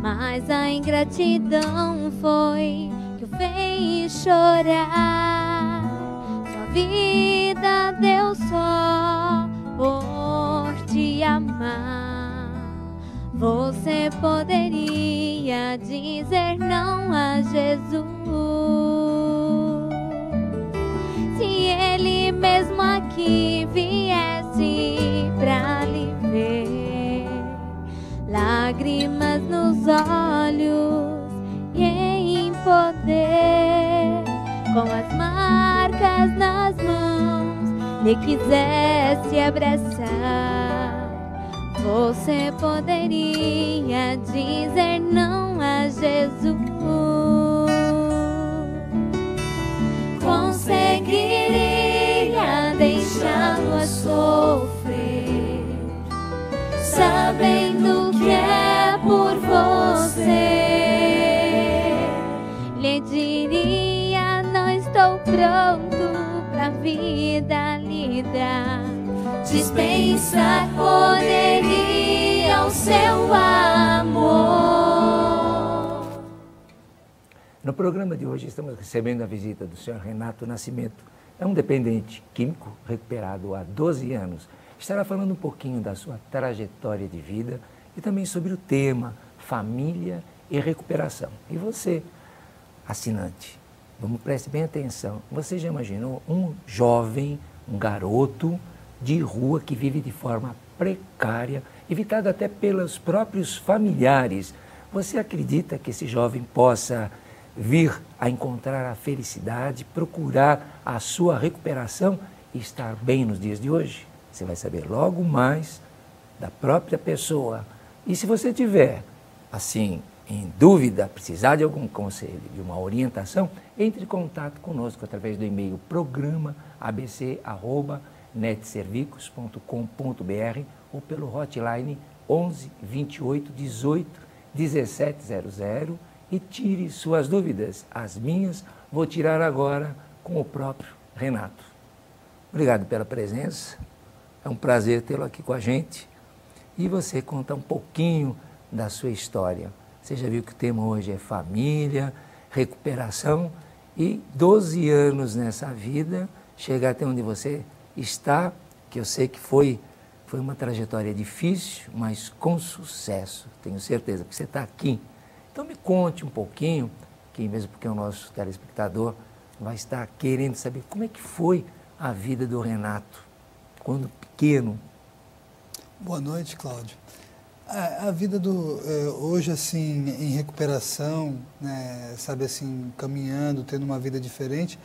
mas a ingratidão foi que o fez chorar. Sua vida deu só por te amar. Você poderia dizer não a Jesus, se Ele mesmo aqui viesse pra lhe ver, lágrimas nos olhos e em poder, com as marcas nas mãos, lhe quisesse abraçar. Você poderia dizer não a Jesus, conseguiria deixá-lo a sofrer, sabendo que é por você. Lhe diria: não estou pronto pra vida lhe dar, dispensar poderia o seu amor. No programa de hoje estamos recebendo a visita do Sr. Renato Nascimento. É um dependente químico recuperado há 12 anos. Estará falando um pouquinho da sua trajetória de vida e também sobre o tema família e recuperação. E você, assinante, vamos prestar bem atenção. Você já imaginou um jovem, um garoto de rua que vive de forma precária, evitado até pelos próprios familiares? Você acredita que esse jovem possa vir a encontrar a felicidade, procurar a sua recuperação e estar bem nos dias de hoje? Você vai saber logo mais da própria pessoa. E se você tiver, assim, em dúvida, precisar de algum conselho, de uma orientação, entre em contato conosco através do e-mail programa.abc@netservicos.com.br ou pelo hotline 11 28 18 1700 e tire suas dúvidas. As minhas vou tirar agora com o próprio Renato. Obrigado pela presença, é um prazer tê-lo aqui com a gente e você conta um pouquinho da sua história. Você já viu que o tema hoje é família, recuperação e 12 anos nessa vida, chegar até onde você está, que eu sei que foi uma trajetória difícil, mas com sucesso, tenho certeza, porque você está aqui. Então me conte um pouquinho, que mesmo porque o nosso telespectador vai estar querendo saber como é que foi a vida do Renato, quando pequeno. Boa noite, Cláudio. A vida hoje, assim, em recuperação, né, sabe, assim, caminhando, tendo uma vida diferente,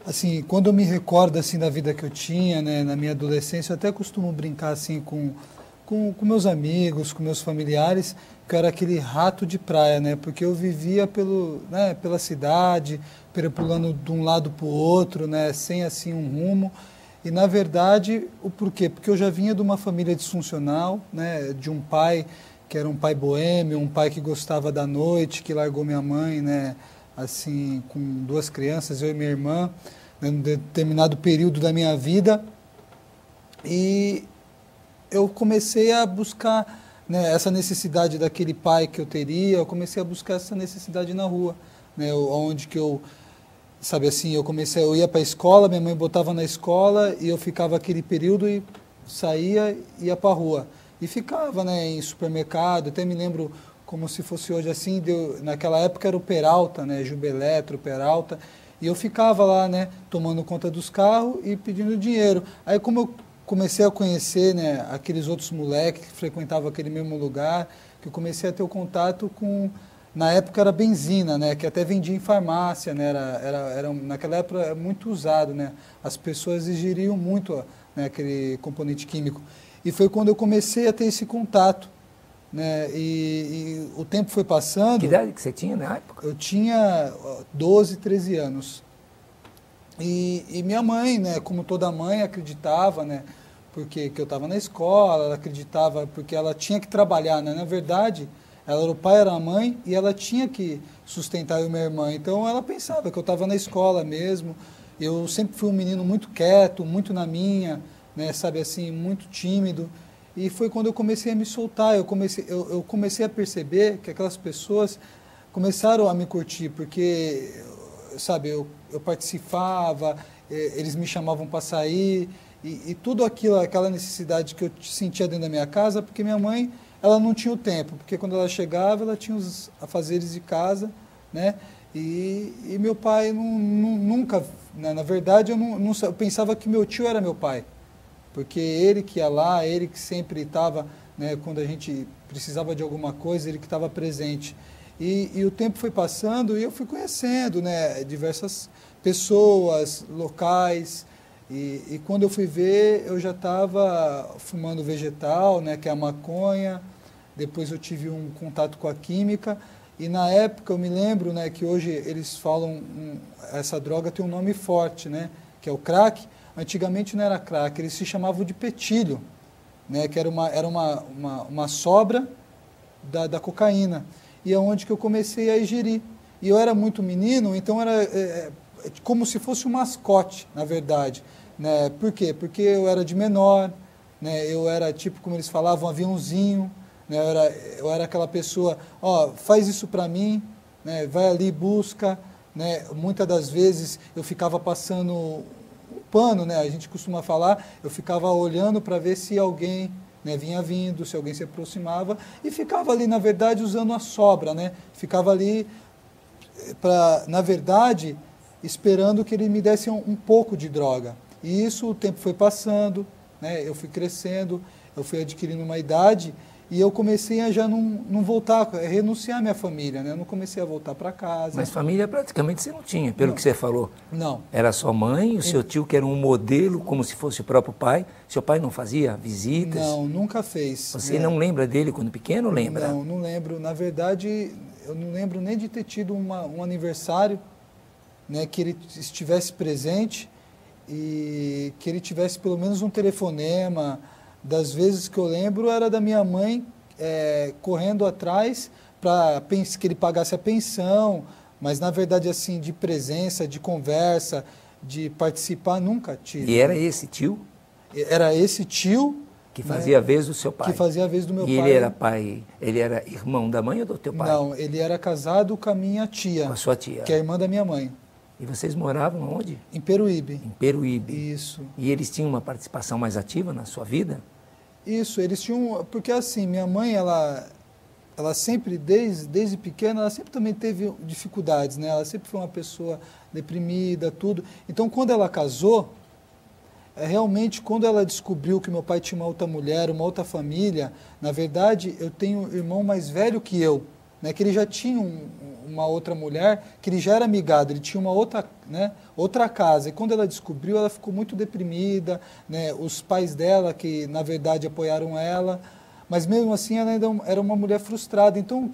assim, quando eu me recordo, assim, da vida que eu tinha, né, na minha adolescência, eu até costumo brincar, assim, com meus amigos, com meus familiares, que eu era aquele rato de praia, né, porque eu vivia pela cidade, pulando de um lado para o outro, né, sem, assim, um rumo. E, na verdade, o porquê? Porque eu já vinha de uma família disfuncional, né, de um pai que era um pai boêmio, um pai que gostava da noite, que largou minha mãe, né, assim, com 2 crianças, eu e minha irmã, em um determinado período da minha vida. E eu comecei a buscar, né, essa necessidade daquele pai que eu teria, eu comecei a buscar essa necessidade na rua, né, onde que eu... Sabe assim, eu ia para a escola, minha mãe botava na escola e eu ficava aquele período e saía e ia para a rua. E ficava, né, em supermercado, até me lembro como se fosse hoje assim, naquela época era o Peralta, né, Jubeletro, Peralta, e eu ficava lá, né, tomando conta dos carros e pedindo dinheiro. Aí como eu comecei a conhecer, né, aqueles outros moleques que frequentavam aquele mesmo lugar, que eu comecei a ter o contato com... Na época era benzina, né, que até vendia em farmácia, né, naquela época era muito usado, né, as pessoas ingeriam muito, né, aquele componente químico. E foi quando eu comecei a ter esse contato, né, e o tempo foi passando. Que idade que você tinha na época? Eu tinha 12, 13 anos. E minha mãe, né, como toda mãe, acreditava, né, porque que eu estava na escola, ela acreditava porque ela tinha que trabalhar, né, na verdade... Ela era o pai, era a mãe, e ela tinha que sustentar eu e minha irmã. Então, ela pensava que eu estava na escola mesmo. Eu sempre fui um menino muito quieto, muito na minha, né, sabe assim, muito tímido. E foi quando eu comecei a me soltar, eu comecei a perceber que aquelas pessoas começaram a me curtir, porque, sabe, eu participava, eles me chamavam para sair, e tudo aquilo, aquela necessidade que eu sentia dentro da minha casa, porque minha mãe, ela não tinha o tempo, porque quando ela chegava, ela tinha os afazeres de casa, né? E meu pai nunca, né? Na verdade, eu pensava que meu tio era meu pai, porque ele que ia lá, ele que sempre estava, né, quando a gente precisava de alguma coisa, ele que estava presente. E o tempo foi passando e eu fui conhecendo, né, diversas pessoas, locais, e quando eu fui ver, eu já estava fumando vegetal, né, que é a maconha. Depois eu tive um contato com a química, e na época eu me lembro, né, que hoje eles falam, essa droga tem um nome forte, né, que é o crack. Antigamente não era crack, eles se chamavam de petilho, né, que era uma sobra da cocaína. E é onde que eu comecei a ingerir. E eu era muito menino, então era como se fosse um mascote, na verdade. Né? Por quê? Porque eu era de menor, né? Eu era tipo, como eles falavam, um aviãozinho. Né? Eu era aquela pessoa, ó, faz isso para mim, né? Vai ali, busca. Né? Muitas das vezes eu ficava passando o pano, né? A gente costuma falar, eu ficava olhando para ver se alguém, né, vinha vindo, se alguém se aproximava, e ficava ali, na verdade, usando a sobra, né? Ficava ali, na verdade, esperando que ele me desse um pouco de droga. E isso, o tempo foi passando, né? Eu fui crescendo, eu fui adquirindo uma idade, e eu comecei a já não voltar, renunciar à minha família, né? Eu não comecei a voltar para casa. Mas família praticamente você não tinha, pelo que você falou. Não. Era sua mãe, o seu tio que era um modelo, como se fosse o próprio pai. Seu pai não fazia visitas? Não, nunca fez. Você não lembra dele quando pequeno, lembra? Não lembro. Na verdade, eu não lembro nem de ter tido um aniversário, né, que ele estivesse presente e que ele tivesse pelo menos um telefonema. Das vezes que eu lembro era da minha mãe correndo atrás para que ele pagasse a pensão, mas na verdade assim, de presença, de conversa, de participar, nunca tive. E era esse tio? Era esse tio que fazia a vez do seu pai. Que fazia a vez do meu pai. E ele era pai, ele era irmão da mãe ou do teu pai? Não, ele era casado com a minha tia. Com a sua tia. Que é a irmã da minha mãe. E vocês moravam onde? Em Peruíbe. Em Peruíbe. Isso. E eles tinham uma participação mais ativa na sua vida? Isso, eles tinham, porque assim, minha mãe, ela sempre, desde pequena, ela sempre também teve dificuldades, né? Ela sempre foi uma pessoa deprimida, tudo. Então, quando ela casou, realmente, quando ela descobriu que meu pai tinha uma outra mulher, uma outra família, na verdade, eu tenho um irmão mais velho que eu, né? Que ele já tinha uma outra mulher, que ele já era amigado, ele tinha uma outra, né, outra casa. E quando ela descobriu, ela ficou muito deprimida, né? Os pais dela, que na verdade apoiaram ela, mas mesmo assim ela ainda era uma mulher frustrada. Então,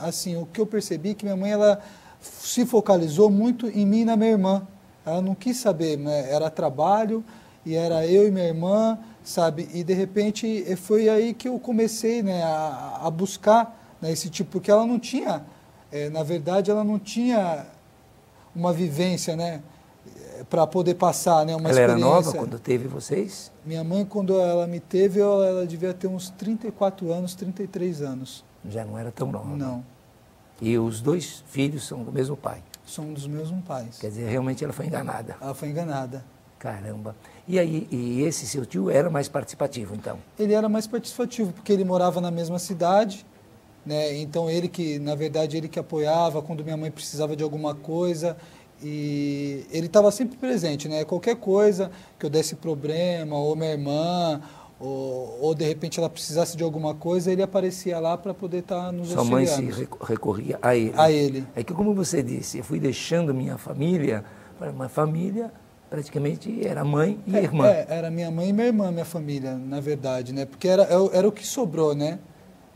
assim, o que eu percebi é que minha mãe, ela se focalizou muito em mim e na minha irmã. Ela não quis saber, né? Era trabalho, e era eu e minha irmã, sabe? E de repente foi aí que eu comecei, né, a buscar, né, esse tipo, porque ela não tinha, na verdade, ela não tinha uma vivência, né, para poder passar, né, uma experiência. Ela era nova quando teve vocês? Minha mãe, quando ela me teve, ela devia ter uns 34 anos, 33 anos. Já não era tão nova? Não. E os dois filhos são do mesmo pai? São dos mesmos pais. Quer dizer, realmente ela foi enganada. Ela foi enganada. Caramba. E aí, esse seu tio era mais participativo, então? Ele era mais participativo, porque ele morava na mesma cidade, né? Então ele que, na verdade, ele que apoiava quando minha mãe precisava de alguma coisa, e ele estava sempre presente, né? Qualquer coisa que eu desse problema, ou minha irmã, ou de repente ela precisasse de alguma coisa, ele aparecia lá para poder estar nos auxiliando. Sua mãe se recorria a ele? A ele. É que, como você disse, eu fui deixando minha família, uma família praticamente era mãe e irmã. Era minha mãe e minha irmã, minha família, na verdade, né? Porque era o que sobrou, né?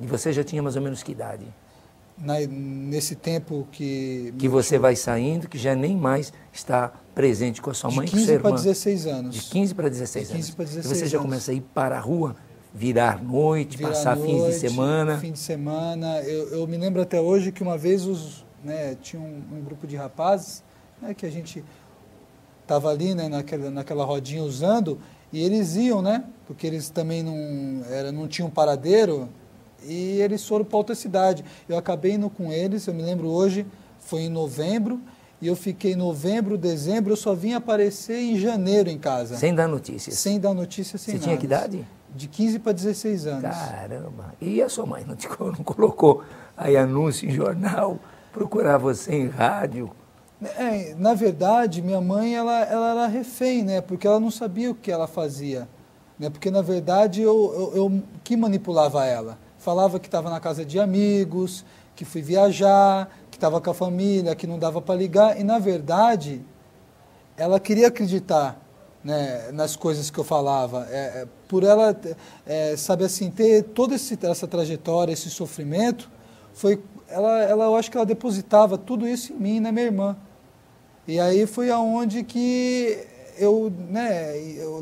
E você já tinha mais ou menos que idade? Nesse tempo que você vai saindo, que já nem mais está presente com a sua mãe e com a sua irmã. De 15 para 16 anos. De 15 para 16 anos. 15 para 16 e você já começa a ir para a rua, virar noite, passar fins de semana. Fim de semana. Eu me lembro até hoje que uma vez tinha um grupo de rapazes, né, que a gente estava ali, né, naquela rodinha usando, E eles iam, né? Porque eles também não tinham paradeiro, e eles foram para outra cidade. Eu acabei indo com eles, eu me lembro hoje, foi em novembro, e eu fiquei novembro, dezembro, eu só vim aparecer em janeiro em casa. Sem dar notícias? Sem dar notícias, sem nada. Você tinha que idade? De 15 para 16 anos. Caramba! E a sua mãe não colocou aí anúncio em jornal, procurar você em rádio? Na verdade, minha mãe ela era refém, né? Porque ela não sabia o que ela fazia. Né? Porque, na verdade, eu que manipulava ela. Falava que estava na casa de amigos, que fui viajar, que estava com a família, que não dava para ligar. E, na verdade, ela queria acreditar, né, nas coisas que eu falava. Por ela, sabe assim, ter toda essa trajetória, esse sofrimento, eu acho que ela depositava tudo isso em mim e na minha irmã. E aí foi aonde que eu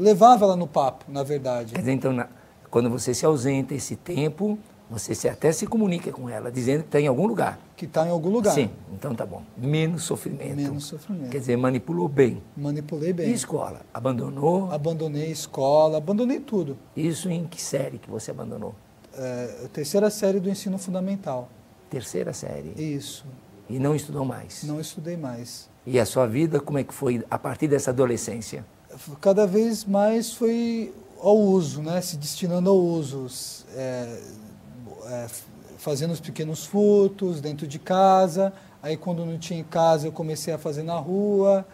levava ela no papo, na verdade. Quer dizer, então, quando você se ausenta esse tempo, você até se comunica com ela, dizendo que está em algum lugar. Que está em algum lugar. Sim, então tá bom. Menos sofrimento. Menos sofrimento. Quer dizer, manipulou bem. Manipulei bem. E escola? Abandonou? Abandonei escola, abandonei tudo. Isso em que série que você abandonou? Terceira série do ensino fundamental. Terceira série? Isso. E não estudou mais? Não estudei mais. E a sua vida, como é que foi a partir dessa adolescência? Cada vez mais foi ao uso, né? Se destinando ao uso. Fazendo os pequenos furtos dentro de casa. Aí, quando não tinha em casa, eu comecei a fazer na rua.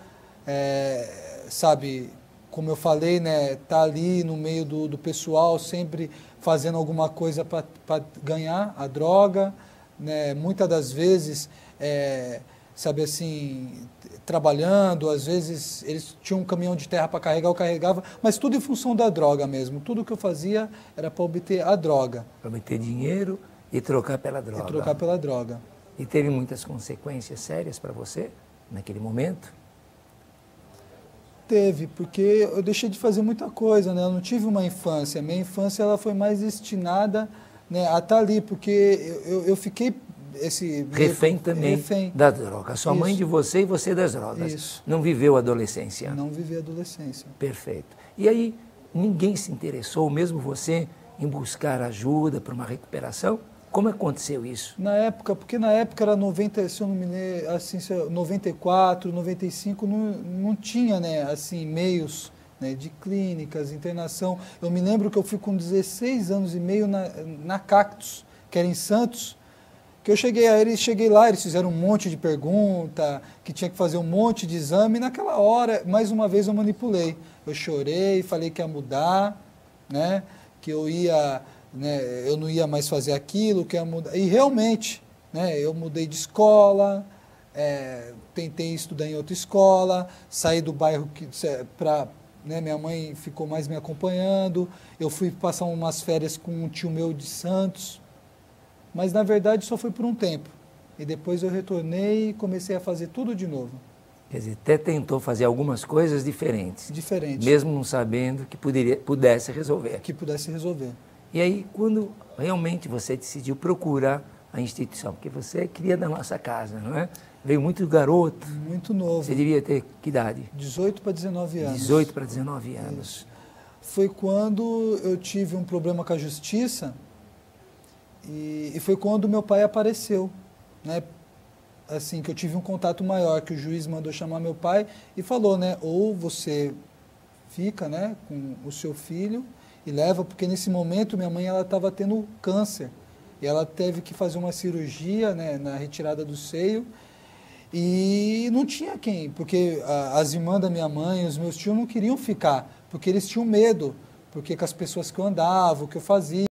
Sabe, como eu falei, né? Tá ali no meio do pessoal, sempre fazendo alguma coisa para ganhar a droga. Né? Muitas das vezes, sabe assim, trabalhando, às vezes eles tinham um caminhão de terra para carregar, eu carregava, mas tudo em função da droga mesmo. Tudo que eu fazia era para obter a droga. Para obter dinheiro e trocar pela droga. E trocar pela droga. E teve muitas consequências sérias para você naquele momento? Teve, porque eu deixei de fazer muita coisa, né? Eu não tive uma infância. Minha infância ela foi mais destinada, né, a estar ali, porque eu fiquei refém também da droga. Sua mãe de você e você das drogas. Isso. Não viveu a adolescência. Não vivi a adolescência. Perfeito. E aí, ninguém se interessou, mesmo você, em buscar ajuda para uma recuperação? Como aconteceu isso? Na época, porque na época era 90, se eu não me lembro, assim, 94, 95, não tinha, né, assim, meios, né, de clínicas, internação. Eu me lembro que eu fui com 16 anos e meio na Cactus, que era em Santos, que eu cheguei lá, eles fizeram um monte de pergunta, que tinha que fazer um monte de exame, e naquela hora, mais uma vez, eu manipulei. Eu chorei, falei que ia mudar, né, que eu não ia mais fazer aquilo, que ia mudar. E realmente, né, eu mudei de escola, tentei estudar em outra escola, saí do bairro né, minha mãe ficou mais me acompanhando, eu fui passar umas férias com um tio meu de Santos, mas, na verdade, só foi por um tempo. E depois eu retornei e comecei a fazer tudo de novo. Quer dizer, até tentou fazer algumas coisas diferentes. Diferentes. Mesmo não sabendo que pudesse resolver. Que pudesse resolver. E aí, quando realmente você decidiu procurar a instituição, porque você é cria da nossa casa, não é? Veio muito garoto. Muito novo. Você devia ter que idade? 18 para 19 anos. 18 para 19 anos. Isso. Foi quando eu tive um problema com a justiça. E foi quando meu pai apareceu, né? Assim, que eu tive um contato maior, que o juiz mandou chamar meu pai e falou, né? Ou você fica, né, com o seu filho e leva, porque nesse momento minha mãe ela estava tendo câncer e ela teve que fazer uma cirurgia, né, na retirada do seio e não tinha quem, porque as irmãs da minha mãe, os meus tios não queriam ficar, porque eles tinham medo, porque com as pessoas que eu andava, o que eu fazia.